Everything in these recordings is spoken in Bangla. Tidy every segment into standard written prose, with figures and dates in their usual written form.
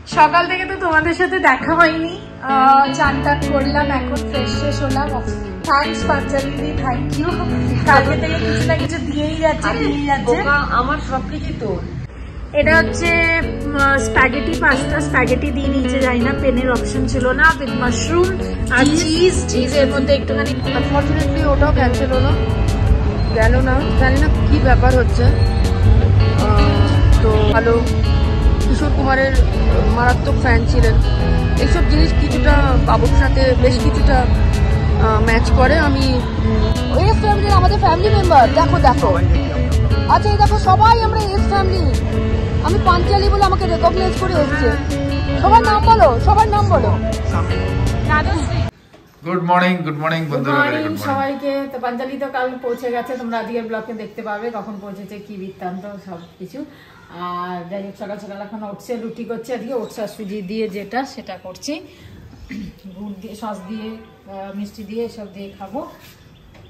সকাল থেকে তো তোমাদের সাথে দেখা হয়নি, চান টান করলাম, এখন ফ্রেশ ফ্রেশ হলাম। Thanks Panjali, thank you. কালকে থেকে কিছু না কিছু দিয়েই যাচ্ছে। আমার সবকিছু তোর। এটা হচ্ছে স্প্যাগেটি পাস্তা, স্প্যাগেটি দিয়ে নিচে যাই না, পেনের অপশন ছিল না, উইথ মাশরুম আর চিজের মধ্যে একটুখানি। আনফর্চুনেটলি ওটাও ক্যান্সেল হলো, গেল না, জানি না কি ব্যাপার হচ্ছে। তো ভালো, কিশোর কুমারের মারাত্মক ফ্যান ছিলেন, এইসব জিনিস কিছুটা বাবুর সাথে বেশ কিছুটা ম্যাচ করে। আমি এস ফ্যামিলির আমাদের ফ্যামিলি মেম্বার, দেখো দেখো, আচ্ছা এই দেখো সবাই আমরা এস ফ্যামিলি। আমি পাঞ্চালি বলে আমাকে রেকগনাইজ করে এসছে। সবার নাম বলো, সবার নাম বলো। গুড মর্নিং, গুড মর্নিং বন্ধুরা, সবাইকে। তো পাঞ্জালি তো কাল পৌঁছে গেছে, তোমরা আজকের ব্লগে দেখতে পাবে কখন পৌঁছেছে, কি বৃত্তান্ত সবকিছু। আর যাই হোক, সকাল সকাল এখন উঠছে, রুটি করছে আজকে, ওটস আর সুজি দিয়ে যেটা সেটা করছি, গুড় দিয়ে, সস দিয়ে, মিষ্টি দিয়ে, সব দিয়ে খাবো,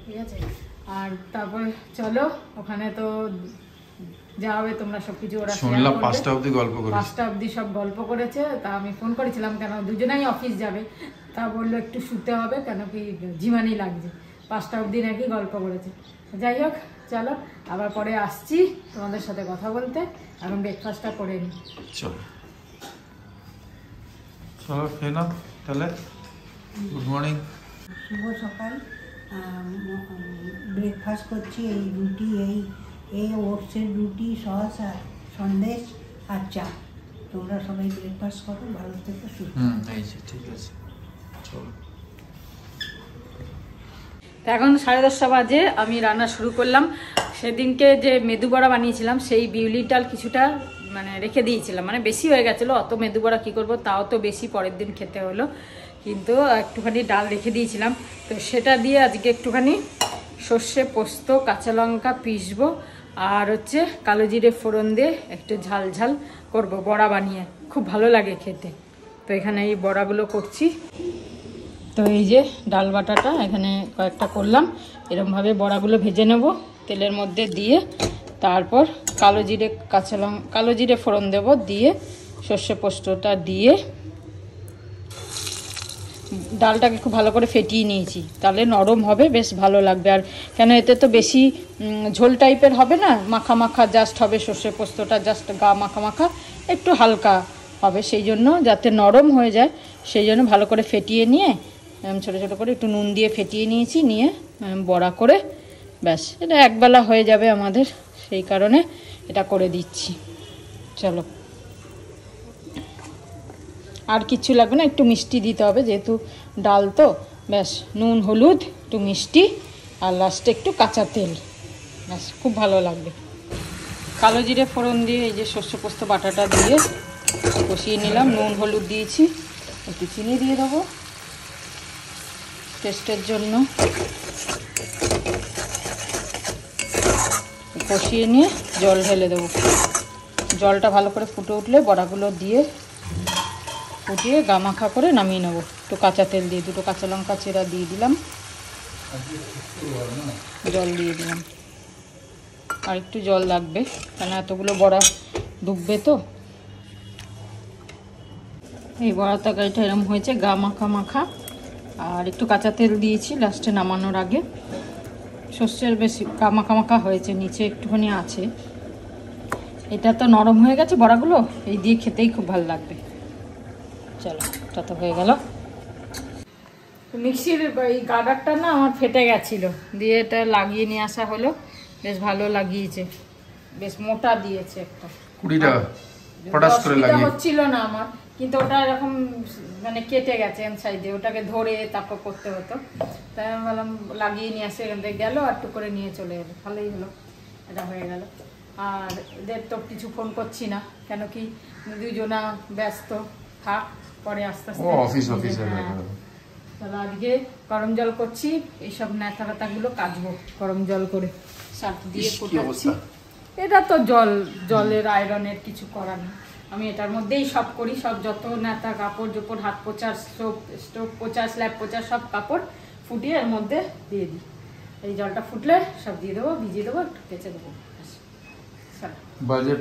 ঠিক আছে। আর তারপর চলো, ওখানে তো যা হবে তোমরা সবকিছু ওরা শুনলাম 5টা অবধি গল্প করেছে, 5টা অবধি সব গল্প করেছে। তা আমি ফোন করেছিলাম, কেন দুজনেই অফিস যাবে, তা বললো একটু শুতে হবে, কেন কি ঝিমানি লাগছে। 5টা অবধি নাকি গল্প করেছে। যাই হোক চলো, আবার পরে আসছি তোমাদের সাথে কথা বলতে। এখন ব্রেকফাস্টটা করে নিই। চলো চলো খেয়ে নাও তাহলে। গুড মর্নিং, শুভ সকাল। ব্রেকফাস্ট করছি, এই রুটি, এই ওটসের রুটি, সস আর সন্দেশ আর চা। তোমরা সবাই ব্রেকফাস্ট করো, ভালো থেকে সুস্থ। ঠিক আছে চলো। এখন 10:30 বাজে, আমি রান্না শুরু করলাম। সেদিনকে যে মেদু বড়া বানিয়েছিলাম, সেই বিউলির ডাল কিছুটা মানে রেখে দিয়েছিলাম, মানে বেশি হয়ে গেছিলো, অত মেদু বড়া কী করবো, তাও তো বেশি পরের দিন খেতে হলো, কিন্তু একটুখানি ডাল রেখে দিয়েছিলাম। তো সেটা দিয়ে আজকে একটুখানি সর্ষে, পোস্ত, কাঁচা লঙ্কা পিসবো, আর হচ্ছে কালো জিরে ফোড়ন দিয়ে একটু ঝাল ঝাল করবো বড়া বানিয়ে, খুব ভালো লাগে খেতে। তো এখানে এই বড়াগুলো করছি। তো এই যে ডাল বাটাটা এখানে কয়েকটা করলাম, এরকমভাবে বড়াগুলো ভেজে নেব তেলের মধ্যে দিয়ে, তারপর কালো জিরে ফোড়ন দেব, দিয়ে সর্ষে পোস্তটা দিয়ে ডালটাকে খুব ভালো করে ফেটিয়ে নিয়েছি, তাহলে নরম হবে, বেশ ভালো লাগবে। আর কেন এতে তো বেশি ঝোল টাইপের হবে না, মাখা মাখা জাস্ট হবে, সর্ষে পোস্তটা জাস্ট গা মাখা মাখা, একটু হালকা হবে, সেই জন্য যাতে নরম হয়ে যায়, সেই জন্য ভালো করে ফেটিয়ে নিয়ে ছোটো ছোটো করে একটু নুন দিয়ে ফেটিয়ে নিয়েছি, নিয়ে বড়া করে ব্যাস এটা একবেলা হয়ে যাবে আমাদের, সেই কারণে এটা করে দিচ্ছি। চলো, আর কিচ্ছু লাগবে না, একটু মিষ্টি দিতে হবে যেহেতু ডাল তো, ব্যাস নুন হলুদ একটু মিষ্টি আর লাস্টে একটু কাঁচা তেল, ব্যাস খুব ভালো লাগবে। কালো জিরে ফোড়ন দিয়ে এই যে সর্ষে পোস্ত বাটাটা দিয়ে কষিয়ে নিলাম, নুন হলুদ দিয়েছি, একটু চিনি দিয়ে দেবো টেস্টের জন্য, কষিয়ে নিয়ে জল ঢেলে দেবো। জলটা ভালো করে ফুটে উঠলে বড়াগুলো দিয়ে ফুটিয়ে গামাখা করে নামিয়ে নেবো। একটু কাঁচা তেল দিয়ে, দুটো কাঁচা লঙ্কা চেরা দিয়ে দিলাম, জল দিয়ে দিলাম, আর একটু জল লাগবে কেন এতগুলো বড়া ডুববে তো। এই বড়া তরকারিটা এরকম হয়েছে, গা মাখা মাখা, আর একটু কাঁচা তেল দিয়েছি লাস্টে নামানোর আগে। সর্ষের বেশি গা মাখা মাখা হয়েছে, নিচে একটুখানি আছে। এটা তো নরম হয়ে গেছে বড়াগুলো, এই দিয়ে খেতেই খুব ভালো লাগবে। চলো, এটা তো হয়ে গেল। মিক্সির এই গার্ডারটা না আমার ফেটে গেছিলো, দিয়ে এটা লাগিয়ে নিয়ে আসা হলো, বেশ ভালো লাগিয়েছে, বেশ মোটা দিয়েছে একটা 20 টাকা পটাশ করে লাগিয়ে হচ্ছিল না আমার, কিন্তু ওটা এরকম মানে কেটে গেছে এম সাইডে, ওটাকে ধরে তারপর করতে হতো, তাই আমি বললাম লাগিয়ে নিয়ে আসে, এখান থেকে গেলো আর একটু করে নিয়ে চলে এলো, ভালোই হলো, এটা হয়ে গেল। আর এদের তো কিছু ফোন করছি না, কেন কি দুজনা ব্যস্ত থাক, পরে আস্তে আস্তে অফিস তাহলে আজকে গরম জল করছি, এইসব ন্যাথা ব্যথাগুলো কাচবো গরম জল করে, সার্ফ দিয়ে ফোটাচ্ছি। এটা তো জলের আয়রনের কিছু করার নেই, আমি এটার মধ্যেই সব করি, সব যত ন্যাথা কাপড় জোপড়, হাত পোছার, স্টোভ পোছা, স্ল্যাব পোছা, সব কাপড় ফুটিয়ে এর মধ্যে দিয়ে দিই। এই জলটা ফুটলে সব দিয়ে দেবো, ভিজিয়ে দেবো, একটু কেচে দেবো। বাজে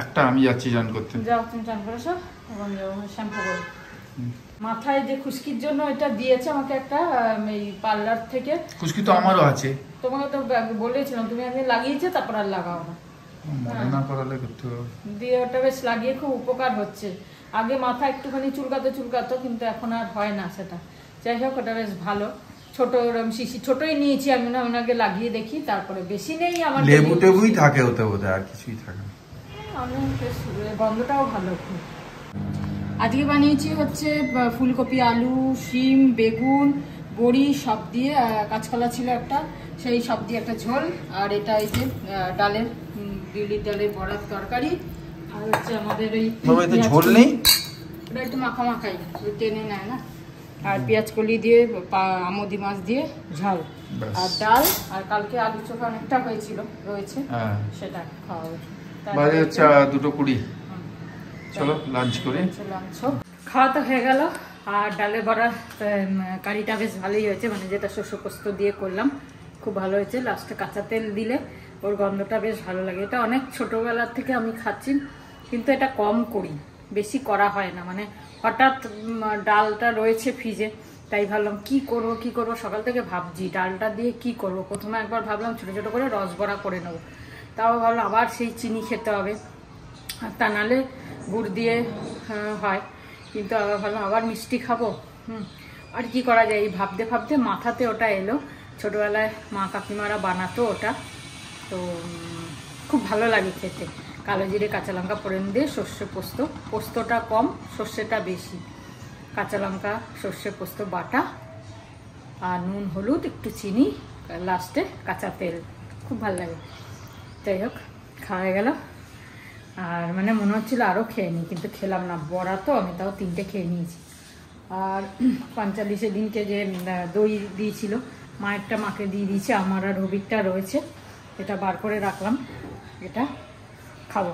একটা, আমি যাচ্ছি চান করতে। যাও তুমি চান করে সব। শ্যাম্পু করে মাথায় যে খুশকির জন্য এটা দিয়েছে আমাকে একটা এই পার্লার থেকে। খুশকি তো আমারও আছে, তোমাকে তো বলেছিলাম, তুমি আগে লাগিয়েছো তারপর আর লাগাও না, মনে না করালে করতে হবে। দিয়ে ওটা বেশ লাগিয়ে খুব উপকার হচ্ছে। আগে মাথা একটুখানি চুলকাতো কিন্তু এখন আর হয় না সেটা। যাই হোক ওটা বেশ ভালো, ছোট শিশি ছোটই নিয়েছি আমি, না ওনাকে লাগিয়ে দেখি, তারপরে বেশি নেই আমার। লেবু টেবুই থাকে ওতে বোধহয়, আর কিছুই থাকে না। আমি বেশ গন্ধটাও ভালো খুব। আজকে বানিয়েছি হচ্ছে ফুলকপি, আলু, শিম, বেগুন, বড়ি সব দিয়ে, কাঁচকলা ছিল একটা, সেই সব দিয়ে একটা ঝোল। আর এটা এই যে ডালের বিউলির ডালের বড়ার তরকারি। আর হচ্ছে আমাদের ওই ঝোল নেই, ওটা একটু মাখাই টেনে নেয় না। আর পেঁয়াজ কলি দিয়ে আমদি মাছ দিয়ে ঝাল, আর ডাল। আর কালকে আলু চোখা অনেকটা হয়েছিল রয়েছে, সেটা খাওয়া হবে। বাজে হচ্ছে 2:20। চলো লাঞ্চ করি। খাওয়া তো হয়ে গেল। আর ডালের বড়ার কারিটা বেশ ভালোই হয়েছে, মানে যেটা শস্য পোস্ত দিয়ে করলাম খুব ভালো হয়েছে। লাস্টে কাঁচা তেল দিলে ওর গন্ধটা বেশ ভালো লাগে। এটা অনেক ছোটবেলার থেকে আমি খাচ্ছি, কিন্তু এটা কম করি, বেশি করা হয় না। মানে হঠাৎ ডালটা রয়েছে ফ্রিজে, তাই ভাবলাম কি করব সকাল থেকে ভাবছি ডালটা দিয়ে কি করব। প্রথমে একবার ভাবলাম ছোট ছোট করে রস বড়া করে নেবো, তাও ভাবলাম আবার সেই চিনি খেতে হবে, আর তা নাহলে গুড় দিয়ে হয়, কিন্তু আবার ভাবলাম আবার মিষ্টি খাবো। আর কি করা যায়, এই ভাবতে মাথাতে ওটা এলো। ছোটবেলায় মা কাকিমারা বানাতো ওটা, তো খুব ভালো লাগে খেতে। কালো জিরে কাঁচা লঙ্কা ফোড়ন দিয়ে সর্ষে পোস্তটা কম, সর্ষেটা বেশি, কাঁচা লঙ্কা সর্ষে পোস্ত বাটা, আর নুন হলুদ একটু চিনি, লাস্টে কাঁচা তেল, খুব ভালো লাগে। যাই হোক খাওয়া হয়ে গেল। আর মানে মনে হচ্ছিল আরও খেয়ে নিই, কিন্তু খেলাম না, বড়া তো আমি তাও 3টে খেয়ে নিয়েছি। আর 45 দিনকে যে দই দিয়েছিল, মায়েরটা মাকে দিয়ে দিয়েছে, আমার আর রবিরটা রয়েছে, এটা বার করে রাখলাম, এটা খাবো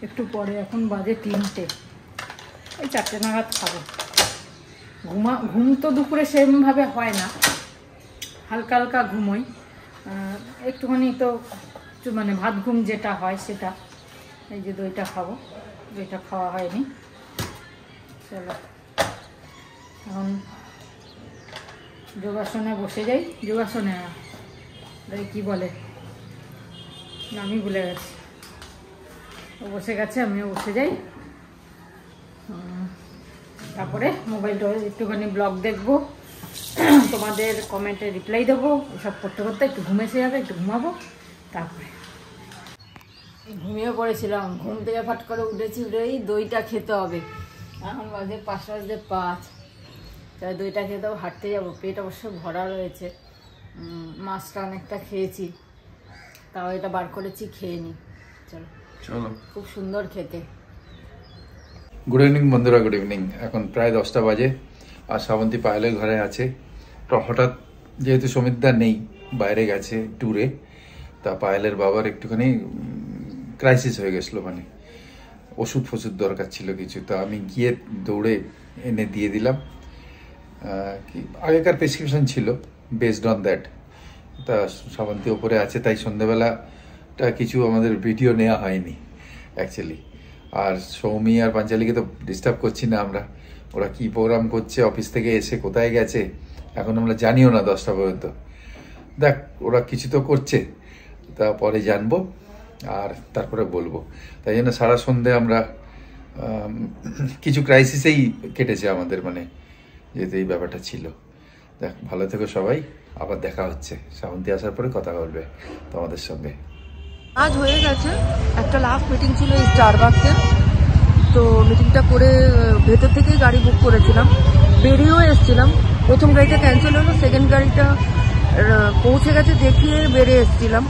একটু পরে। এখন বাজে 3টে, এই 4টে নাগাদ খাবো। ঘুম তো দুপুরে সেরকমভাবে হয় না, হালকা হালকা ঘুমোই, একটুখানি তো মানে ভাত ঘুম যেটা হয় সেটা। এই যে দইটা খাবো, দইটা খাওয়া হয়নি। চলো এখন যোগাসনে বসে যাই। যোগাসনে কি বলে না, আমি ভুলে গেছি। ও বসে গেছে, আমিও বসে যাই। তারপরে মোবাইলটা একটুখানি ব্লগ দেখবো, তোমাদের কমেন্টে রিপ্লাই দেবো, এসব করতে করতে একটু ঘুম এসে যাবে, একটু ঘুমাবো। তারপরে ঘুমিয়ে পড়েছিলাম, ঘুম থেকে ফাট করে উঠেছি, উঠেই দইটা খেতে হবে। এখন বাজে 5:05, তাই দইটা খেতে হবে, হাঁটতে যাবো। পেট অবশ্য ভরা রয়েছে, মাছটা অনেকটা খেয়েছি, তাও এটা বার করেছি, খেয়ে নিই। চলো, খুব সুন্দর খেতে। গুড ইভিনিং বন্ধুরা, গুড ইভিনিং। এখন প্রায় 10টা বাজে, আর শ্রাবন্তী পায়েলের ঘরে আছে। তো হঠাৎ যেহেতু সমিতদা নেই, বাইরে গেছে ট্যুরে, তা পায়েলের বাবার একটুখানি ক্রাইসিস হয়ে গেছিলো, মানে ওষুধ ফষুধ দরকার ছিল কিছু, তা আমি গিয়ে দৌড়ে এনে দিয়ে দিলাম। আগেকার প্রেসক্রিপশন ছিল, বেসড অন দ্যাট। তা শ্রাবন্তী ওপরে আছে, তাই সন্ধ্যেবেলাটা কিছু আমাদের ভিডিও নেওয়া হয়নি অ্যাকচুয়ালি। আর সৌমি আর পাঞ্চালিকে তো ডিস্টার্ব করছি না আমরা, ওরা কি প্রোগ্রাম করছে, অফিস থেকে এসে কোথায় গেছে এখন আমরা জানিও না 10টা পর্যন্ত। দেখ, ওরা কিছু তো করছে, তা পরে জানবো আর তারপরে বলবো। তাই জন্য সারা সন্ধে আমরা কিছু ক্রাইসিসেই কেটেছে আমাদের, মানে যেহেতু এই ব্যাপারটা ছিল। দেখ, ভালো থেকো সবাই, আবার দেখা হচ্ছে। শ্রাবন্তী আসার পরে কথা বলবে তোমাদের সঙ্গে। আজ হয়ে গেছে, একটা লাস্ট মিটিং ছিল এই স্টারবাক্সে, তো মিটিংটা করে ভেতর থেকেই গাড়ি বুক করেছিলাম, বেরিয়েও এসেছিলাম। প্রথম গাড়িটা ক্যান্সেল হলো, সেকেন্ড গাড়িটা পৌঁছে গেছে দেখিয়ে বেরিয়ে এসেছিলাম।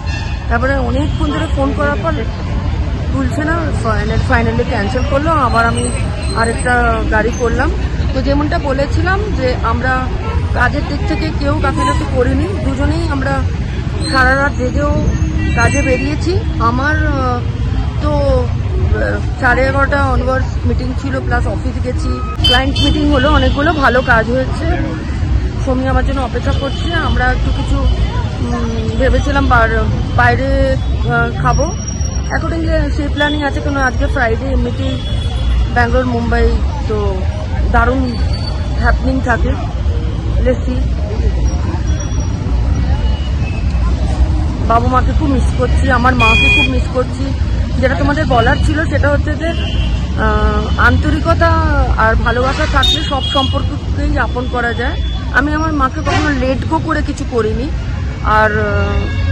তারপরে অনেকক্ষণ ধরে ফোন করার পর তুলছে না, ফাইনালি ক্যান্সেল করলো। আবার আমি আরেকটা গাড়ি করলাম। তো যেমনটা বলেছিলাম যে আমরা কাজের দিক থেকে কেউ গাফিলতি করিনি, দুজনেই আমরা সারা রাত জেগেও কাজে বেরিয়েছি। আমার তো 11:30 অনওয়ার্ডস মিটিং ছিল, প্লাস অফিস গেছি, ক্লায়েন্ট মিটিং হলো, অনেকগুলো ভালো কাজ হয়েছে। সৌমি আমার জন্য অপেক্ষা করছে। আমরা একটু কিছু ভেবেছিলাম বাইরে খাবো, অ্যাকর্ডিংলি সেই প্ল্যানিং আছে, কেন আজকে ফ্রাইডে এমনিতেই ব্যাঙ্গালোর মুম্বাই তো দারুণ হ্যাপনিং থাকে। লেসি বাবু মাকে খুব মিস করছি, আমার মাকে খুব মিস করছি। যেটা তোমাদের বলার ছিল সেটা হচ্ছে যে আন্তরিকতা আর ভালোবাসা থাকলে সব সম্পর্ককেই আপন করা যায়। আমি আমার মাকে কখনো লেট গো করে কিছু করিনি, আর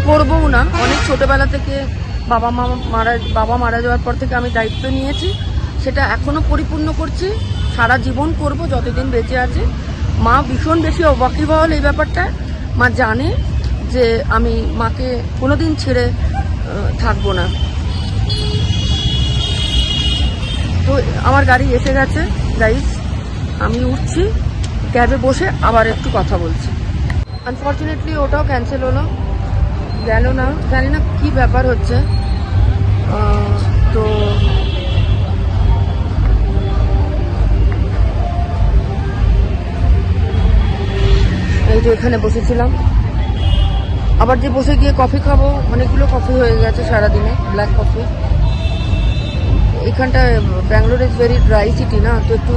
করবও না। অনেক ছোটবেলা থেকে বাবা মারা যাওয়ার পর থেকে আমি দায়িত্ব নিয়েছি, সেটা এখনো পরিপূর্ণ করছি, সারা জীবন করব যতদিন বেঁচে আছে। মা ভীষণ বেশি ওয়াকিবহাল এই ব্যাপারটা। মা জানে যে আমি মাকে কোনোদিন ছেড়ে থাকবো না। তো আমার গাড়ি এসে গেছে গাইস, আমি উঠছি, ক্যাবে বসে আবার একটু কথা বলছি। আনফর্চুনেটলি ওটাও ক্যান্সেল হলো, গেল না, জানি না কি ব্যাপার হচ্ছে। তো এই যে এখানে বসেছিলাম, আবার যে বসে গিয়ে কফি খাবো, অনেকগুলো কফি হয়ে গেছে সারাদিনে, ব্ল্যাক কফি। এখানটায় Bangalore is very dry city না, তো একটু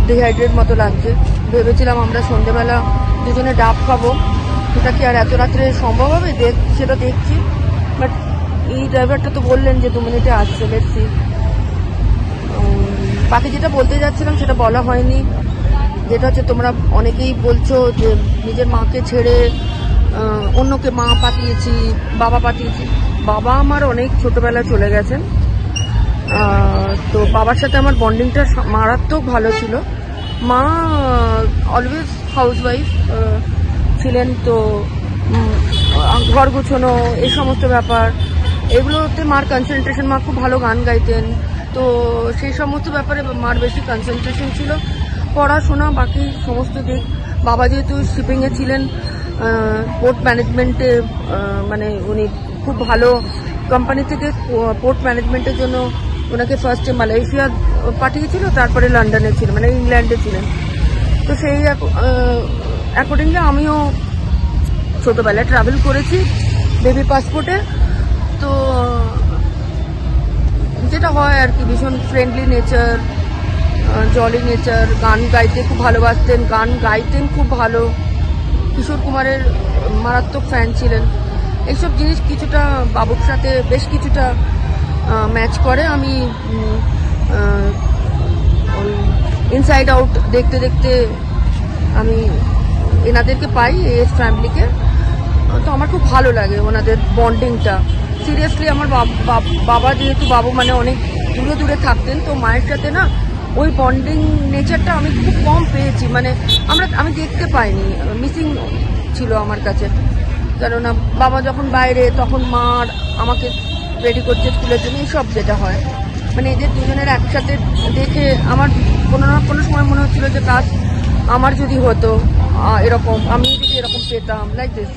ডিহাইড্রেট মতো লাগছে। ভেবেছিলাম আমরা সন্ধ্যেবেলা দুজনে ডাব খাবো, সেটা কি আর এত রাত্রে সম্ভব হবে সেটা দেখছি। বাট এই ড্রাইভারটা তো বললেন যে 2 মিনিটে আসছে, দেখছি। বাকি যেটা বলতে যাচ্ছিলাম সেটা বলা হয়নি, যেটা হচ্ছে তোমরা অনেকেই বলছো যে নিজের মাকে ছেড়ে অন্যকে মা পাঠিয়েছি, বাবা পাঠিয়েছি। বাবা আমার অনেক ছোটবেলায় চলে গেছেন, তো বাবার সাথে আমার বন্ডিংটা মারাত্মক ভালো ছিল। মা অলওয়েজ হাউসওয়াইফ ছিলেন, তো ঘর গুছোনো এই সমস্ত ব্যাপার এগুলোতে মার কনসেন্ট্রেশন। মা খুব ভালো গান গাইতেন, তো সেই সমস্ত ব্যাপারে মার বেশি কনসেন্ট্রেশন ছিল। পড়াশোনা বাকি সমস্ত দিক, বাবা যেহেতু শিপিংয়ে ছিলেন, পোর্ট ম্যানেজমেন্টে, মানে উনি খুব ভালো কোম্পানি থেকে পোর্ট ম্যানেজমেন্টের জন্য ওনাকে ফার্স্টে মালয়েশিয়া পাঠিয়েছিল, তারপরে লন্ডনে ছিলেন, মানে ইংল্যান্ডে ছিলেন। তো সেই অ্যাকর্ডিংলি আমিও ছোটবেলায় ট্রাভেল করেছি বেবি পাসপোর্টে। তো যেটা হয় আর কি, ভীষণ ফ্রেন্ডলি নেচার, জলি নেচার। গান গাইতে খুব ভালোবাসতেন, গান গাইতেন খুব ভালো। কিশোর কুমারের মারাত্মক ফ্যান ছিলেন। এইসব জিনিস কিছুটা বাবুর সাথে বেশ কিছুটা ম্যাচ করে। আমি ইনসাইড আউট দেখতে দেখতে আমি এনাদেরকে পাই, এস ফ্যামিলিকে। তো আমার খুব ভালো লাগে ওনাদের বন্ডিংটা। সিরিয়াসলি আমার বাবা যেহেতু বাবু মানে অনেক দূরে দূরে থাকতেন, তো মায়ের সাথে না ওই বন্ডিং নেচারটা আমি খুব কম পেয়েছি। মানে আমি দেখতে পাইনি, মিসিং ছিল আমার কাছে। কেননা বাবা যখন বাইরে, তখন মা আমাকে রেডি করছে স্কুলের জন্য, এইসব যেটা হয়। মানে এদের দুজনের একসাথে দেখে আমার কোনো না কোনো সময় মনে হচ্ছিল যে কাজ আমার যদি হতো এরকম, আমি যদি এরকম পেতাম, লাইক দিস।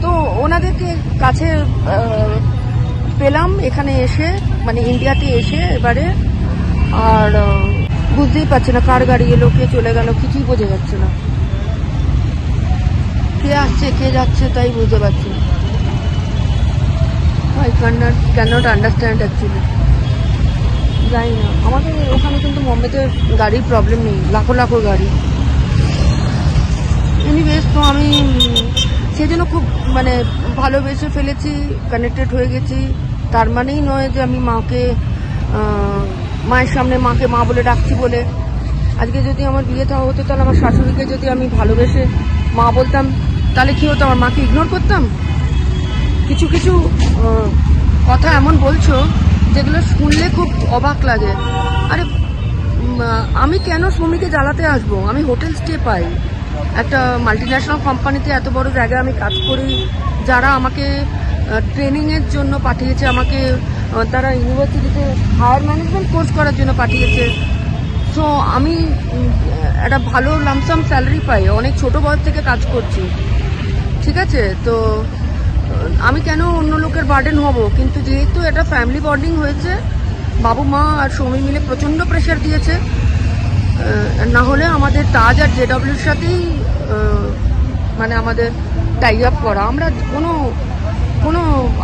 তো ওনাদেরকে কাছে পেলাম এখানে এসে, মানে ইন্ডিয়াতে এসে এবারে। আর বুঝতেই পারছি না কার গাড়ি এলো, কে চলে গেল, কিছুই বোঝা যাচ্ছে না। কে আসছে কে যাচ্ছে তাই বুঝতে পারছি না। I cannot understand actually. জানি না, আমাদের ওখানে কিন্তু মুম্বাইতে গাড়ির প্রবলেম নেই, লাখো লাখো গাড়ি। এনিওয়েজ, তো আমি সেই জন্য খুব মানে ভালোবেসে ফেলেছি, কানেক্টেড হয়ে গেছি। তার মানেই নয় যে আমি মাকে মায়ের সামনে মাকে মা বলে ডাকছি বলে। আজকে যদি আমার বিয়ে হতো, তাহলে আমার শাশুড়িকে যদি আমি ভালোবেসে মা বলতাম, তাহলে কি হতো? আমার মাকে ইগনোর করতাম? কিছু কিছু কথা এমন বলছো যেগুলো শুনলে খুব অবাক লাগে। আরে আমি কেন শ্রমিককে জ্বালাতে আসবো? আমি হোটেল স্টে পাই, একটা মাল্টিন্যাশনাল কোম্পানিতে এত বড় জায়গায় আমি কাজ করি। যারা আমাকে ট্রেনিংয়ের জন্য পাঠিয়েছে, আমাকে তারা ইউনিভার্সিটিতে হায়ার ম্যানেজমেন্ট কোর্স করার জন্য পাঠিয়েছে। সো আমি একটা ভালো লামসাম স্যালারি পাই, অনেক ছোট বয়স থেকে কাজ করছি, ঠিক আছে? তো আমি কেন অন্য লোকের বার্ডেন হব? কিন্তু যেহেতু এটা ফ্যামিলি বন্ডিং হয়েছে, বাবু মা আর সৌমি মিলে প্রচণ্ড প্রেশার দিয়েছে। না হলে আমাদের তাজ আর জেডব্লিউর সাথেই মানে আমাদের টাই আপ করা। আমরা কোনো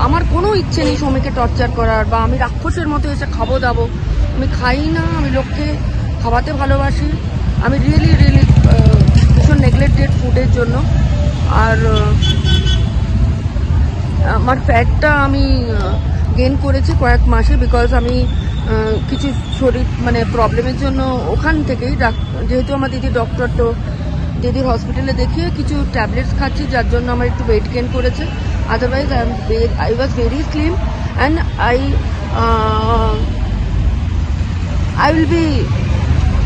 আমার কোনো ইচ্ছে নেই সৌমিকে টর্চার করার, বা আমি রাক্ষসের মতো এসে খাবো দাবো। আমি খাই না, আমি লোককে খাওয়াতে ভালোবাসি। আমি রিয়েলি ভীষণ নেগলেক্টেড ফুডের জন্য। আর আমার ফ্যাটটা আমি গেইন করেছি কয়েক মাসে, বিকজ আমি কিছু শরীর মানে প্রবলেমের জন্য ওখান থেকেই, যেহেতু আমার দিদি ডক্টর, তো দিদির হসপিটালে দেখিয়ে কিছু ট্যাবলেটস খাচ্ছি, যার জন্য আমার একটু ওয়েট গেইন করেছে। Otherwise I was very slim and I will be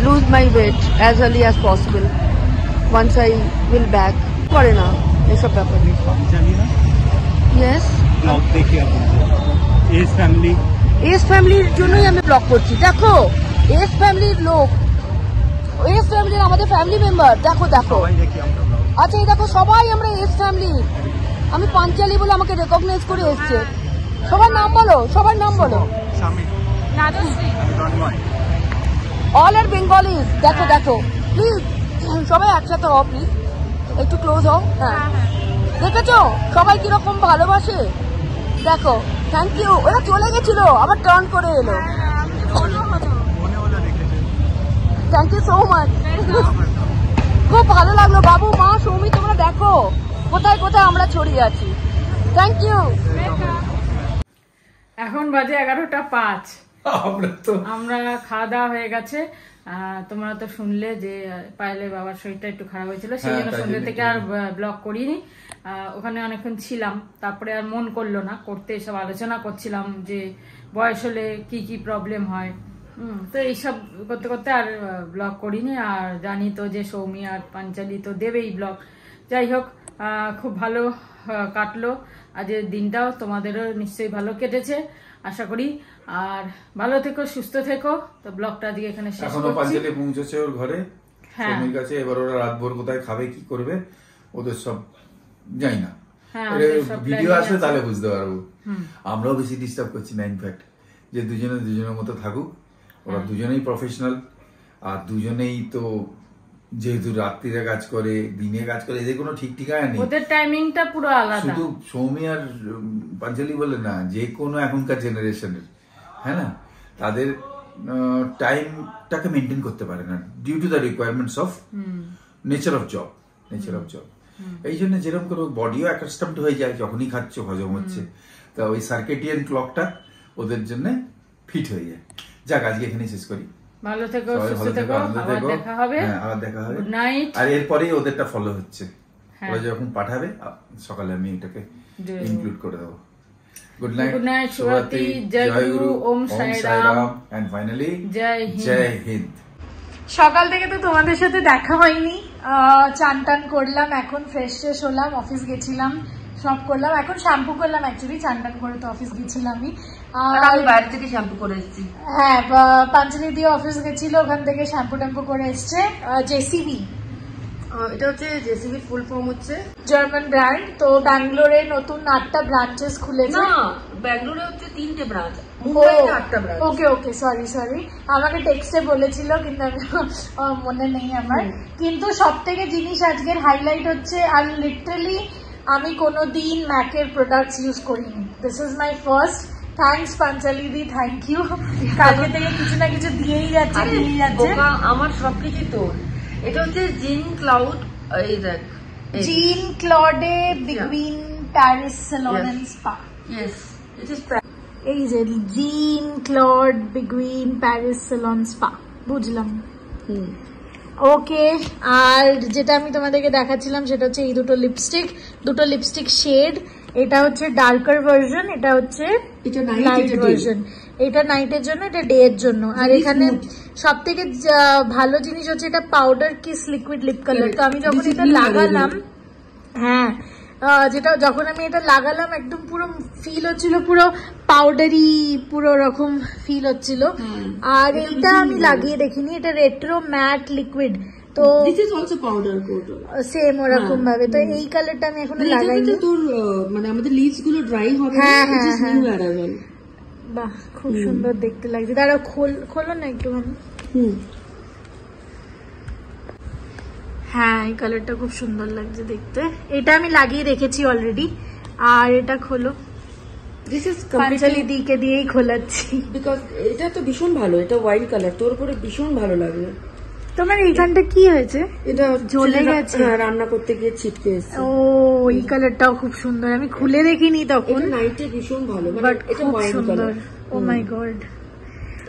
lose my weight as early as possible once I will back. করে না এসব ব্যাপার। জানি না ইয়েস, ব্লগ দেখি আপনাদের এস ফ্যামিলির জন্যই আমি ব্লগ করছি। দেখো এস ফ্যামিলির লোক, এস ফ্যামিলির আমাদের ফ্যামিলি মেম্বার, দেখো সবাই দেখি আমরা ব্লগ। আচ্ছা এই দেখো সবাই আমরা এস ফ্যামিলি। আমি পাঞ্চালি বলে আমাকে রেকগনাইজ করে এসছে। সবার নাম বলো, সবার নাম বলো। স্বামী তন্ময়, অল আর বেঙ্গলিজ। দেখো দেখো প্লিজ সবাই একসাথে হও, প্লিজ একটু ক্লোজ হও। হ্যাঁ দেখেছো সবাই কিরকম ভালোবাসে, দেখো। Thank you. ওরা চলে গেছিল আবার টার্ন করে এলো। মনে হলো দেখেছেন। Thank you so much. খুব ভালো লাগলো বাবু, মা, সৌমি, তোমরা দেখো কোথায় কোথায় আমরা ছড়িয়ে আছি। Thank you. এখন বাজে 11:05। আমরা খাওয়া দাওয়া হয়ে গেছে। তোমরা তো শুনলে যে পায়েলের বাবার শরীরটা একটু খারাপ হয়েছিল, সেই জন্য সন্ধ্যে থেকে আর ব্লগ করিনি। ওখানে অনেকক্ষণ ছিলাম, তারপরে আর মন করলো না করতে। সব আলোচনা করছিলাম যে বয়স হলে কি কি প্রবলেম হয়, তো এইসব করতে করতে আর ব্লগ করিনি। আর জানি তো যে সৌমি আর পাঞ্চালি তো দেবেই ব্লগ। যাই হোক, খুব ভালো কাটলো আজের দিনটাও, তোমাদেরও নিশ্চয়ই ভালো কেটেছে আশা করি। আর ভালো থেকো, সুস্থ থেকো। তো ব্লগটা আজকে এখানে শেষ করছি। এখনো পাঞ্চালি পৌঁছেছে ওর ঘরে, সৌমির কাছে। এবার ওরা রাতভর কোথায় খাবে, কি করবে, ওদের সব জানি না। ভিডিও আসলে তাহলে বুঝতে পারবো। আমরাও বেশি ডিস্টার্ব করছি না, ইনফ্যাক্ট যে দুজনে দুজনের মতো থাকুক। ওরা দুজনেই প্রফেশনাল, আর দুজনেই তো যেহেতু রাত্রিরে কাজ করে, দিনে কাজ করে, এদের কোনো ঠিক ঠিকানা নেই। ওদের টাইমিংটা পুরো আলাদা। শুধু সৌমি আর পাঞ্চালি বলে না, যে কোনো এখনকার জেনারেশনের, হ্যাঁ না, তাদের টাইমটাকে মেনটেন করতে পারে না, due to the requirements of nature of job. এই জন্য যেরকম করে বডিও অ্যাকাস্টমড হয়ে যায়, যখনই খাচ্ছ হজম হচ্ছে, তা ওই সার্কেডিয়ান ক্লকটা ওদের জন্য ফিট হয়ে যায়। যাক, আজকে এখানে শেষ করি। ভালো থেকো, সুস্থ থেকো, আবার দেখা হবে। আবার দেখা হবে। Good night. আর এরপরেই ওদেরটা ফলো হচ্ছে, ওরা যখন পাঠাবে সকালে আমি এটাকে ইনক্লুড করে দেবো। গুড নাইট, গুড নাইট, শুভরাত্রি, জয় গুরু, ওম সাই রাম, এন্ড ফাইনালি জয় হিন্দ। সকাল থেকে তো তোমাদের সাথে দেখা হয়নি। চান টান করলাম, এখন ফ্রেশ ফ্রেশ হলাম, অফিস গেছিলাম, সব করলাম। এখন শ্যাম্পু করলাম, অ্যাকচুয়ালি চান টান করে তো অফিস গেছিলামই। আমি বাইরে থেকে শ্যাম্পু করে এসেছি। হ্যাঁ, পাঞ্চালি দিয়ে অফিস গেছিল, ওখান থেকে শ্যাম্পু ট্যাম্পু করে এসছে। জেসিবি, এটা হচ্ছে জেসিবির ফুল ফর্ম হচ্ছে জার্মান ব্র্যান্ড। তো ব্যাঙ্গালোরে নতুন 8টা ব্রাঞ্চেস খুলেছে। না, ব্যাঙ্গালোরে হচ্ছে 3টে ব্রাঞ্চ, মুম্বাইতে 8টা ব্রাঞ্চ। ওকে সরি, আমাকে টেক্সটে বলেছিল, কিন্তু মনে নেই আমার। কিন্তু সব থেকে জিনিস আজকের হাইলাইট হচ্ছে, আর লিটারালি আমি কোনোদিন ম্যাকের প্রোডাক্টস ইউজ করিনি। This is my first. Thanks Panchali di, thank you. কালকে থেকে কিছু না কিছু দিয়েই যাচ্ছে। আমার সবকিছু তোর। এটা হচ্ছে জিন ক্লাউড, এই দেখ, জিন ক্লডে Biguine Paris salon and spa. Yes, it is এই যে Jean Claude Biguine Paris salon spa, বুঝলাম। ওকে, আর যেটা আমি তোমাদেরকে দেখাচ্ছিলাম সেটা হচ্ছে এই দুটো লিপস্টিক শেড। এটা হচ্ছে ডার্কার ভার্সন, এটা হচ্ছে লাইট ভার্সন। এটা নাইটের জন্য, এটা ডে এর জন্য। আর এখানে সব থেকে ভালো জিনিস হচ্ছে এটা powder kiss liquid lip colour. তো আমি যখন এটা লাগালাম, হ্যাঁ, যেটা যখন আমি এটা লাগালাম একদম পুরো ফিল হচ্ছিল, পুরো পাউডারি পুরো রকম ফিল হচ্ছিল। আর এইটা আমি লাগিয়ে দেখিনি, এটা রেট্রো ম্যাট লিকুইড। তো this is also powder coat, same ওরকম ভাবে। তো এই কালারটা আমি এখনো লাগাইনি। তোর মানে আমাদের লিপস গুলো ড্রাই হবে। হ্যাঁ, বাহ, খুব সুন্দর দেখতে লাগছে। দাঁড়াও, খোলো না একটুখানি। হ্যাঁ, এই কালারটা খুব সুন্দর লাগছে দেখতে। এটা আমি লাগিয়ে রেখেছি অলরেডি। আর এটা খোলো। দিস ইজ পাঞ্চালি দিকে দিয়েই খোলাচ্ছি। বিকজ এটা তো ভীষণ ভালো, এটা ওয়াইন কালার, তোর উপরে ভীষণ ভালো লাগলো। তোমার এইখানটা কি হয়েছে? এটা জ্বলে গেছে? হ্যাঁ, রান্না করতে গিয়ে ছিটকে এসেছে। ও, এই কালারটাও খুব সুন্দর, আমি খুলে দেখিনি তখন, এটা নাইটে ভীষণ ভালো, বাট এটা খুব ওয়াইন সুন্দর। কালার। ও মাই গড,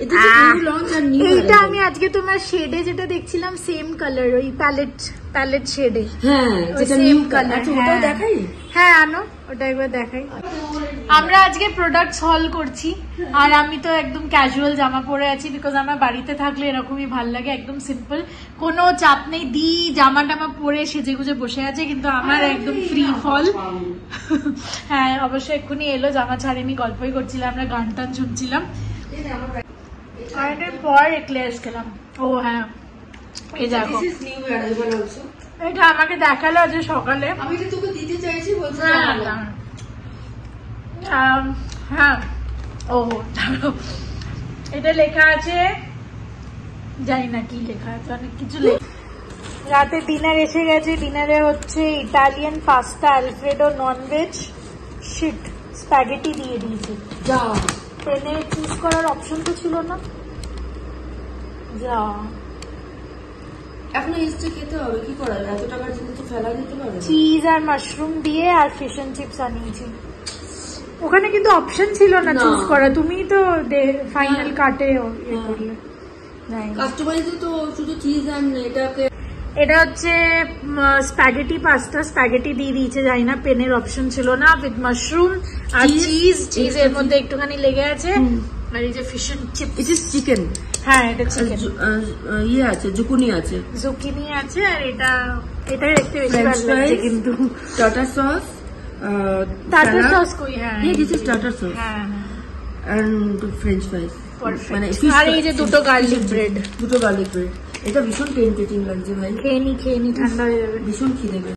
এটা নিউ লঞ্চ আর নিউ এইটা আমি আজকে তোমার শেডে যেটা দেখছিলাম সেম কালার, ওই প্যালেট শেডে। হ্যাঁ, যেটা same নিউ color, কালার। ওটাও হ্যাঁ। দেখাই? হ্যাঁ, আনো, ওটা একবার দেখাই। আমরা আজকে প্রোডাক্টস হল করছি, আর আমি তো একদম ক্যাজুয়াল জামা পরে আছি, বিকজ আমার বাড়িতে থাকলে এরকমই ভাল লাগে, একদম সিম্পল, কোনো চাপ নেই। জামা টামা পরে সেজে গুজে বসে আছে, কিন্তু আমার একদম ফ্রি ফল। হ্যাঁ, অবশ্যই এক্ষুনি এলো, জামা ছাড়েনি, গল্পই করছিলাম, আমরা গান টান শুনছিলাম। আর এর পর এক্লেয়ার্স খেলাম। ও হ্যাঁ, এই দেখো, this is new arrival also. এটা আমাকে দেখালো আজ সকালে। আমি তো তোকে দিতে চাইছি, বলছি হ্যাঁ, ও দাঁড়াও, এটা লেখা আছে, জানি না কি লেখা আছে, অনেক কিছু লেখা। রাতে ডিনার এসে গেছে, ডিনারে হচ্ছে Italian pasta Alfredo non-veg sheet spaghetti দিয়ে দিয়েছে। যা, পেনে চুজ করার অপশন তো ছিল না। যা, এখন এসছে খেতে হবে, কি করা যায়? এত টাকার জিনিস তো ফেলা যেতে পারে না। চিজ আর মাশরুম দিয়ে আর ফিশ এন্ড চিপস আনিয়েছি। ওখানে কিন্তু অপশন ছিল না না। চুজ করা, তুমি তো ফাইনাল কাটে ইয়ে করলে। কাস্টমাইজ তো শুধু চিজ আর এটাকে। এটা হচ্ছে স্প্যাগেটি পাস্তা, স্প্যাগেটি দিয়ে দিয়েছে, জানি না, পেনের অপশন ছিল না, উইথ মাশরুম আর চিজের মধ্যে একটুখানি লেগে আছে, আর এই যে fish and chips. It is chicken. হ্যাঁ, এটা চিকেন, ইয়ে আছে, জুকুনি আছে, জুকিনি আছে, আর এটা দেখতে বেশি ভালো লাগছে কিন্তু। টাটা সস, টাটা সস কই? হ্যাঁ, দিস ইজ টাটা সস হ্যাঁ, এন্ড ফ্রেঞ্চ ফ্রাইস, মানে Perfect. আর এই যে দুটো গার্লিক ব্রেড, দুটো গার্লিক ব্রেড। এটা ভীষণ টেম্পটেটিং লাগছে ভাই, খেয়ে নি ঠান্ডা হয়ে যাবে। ভীষণ খিদে পেয়েছে।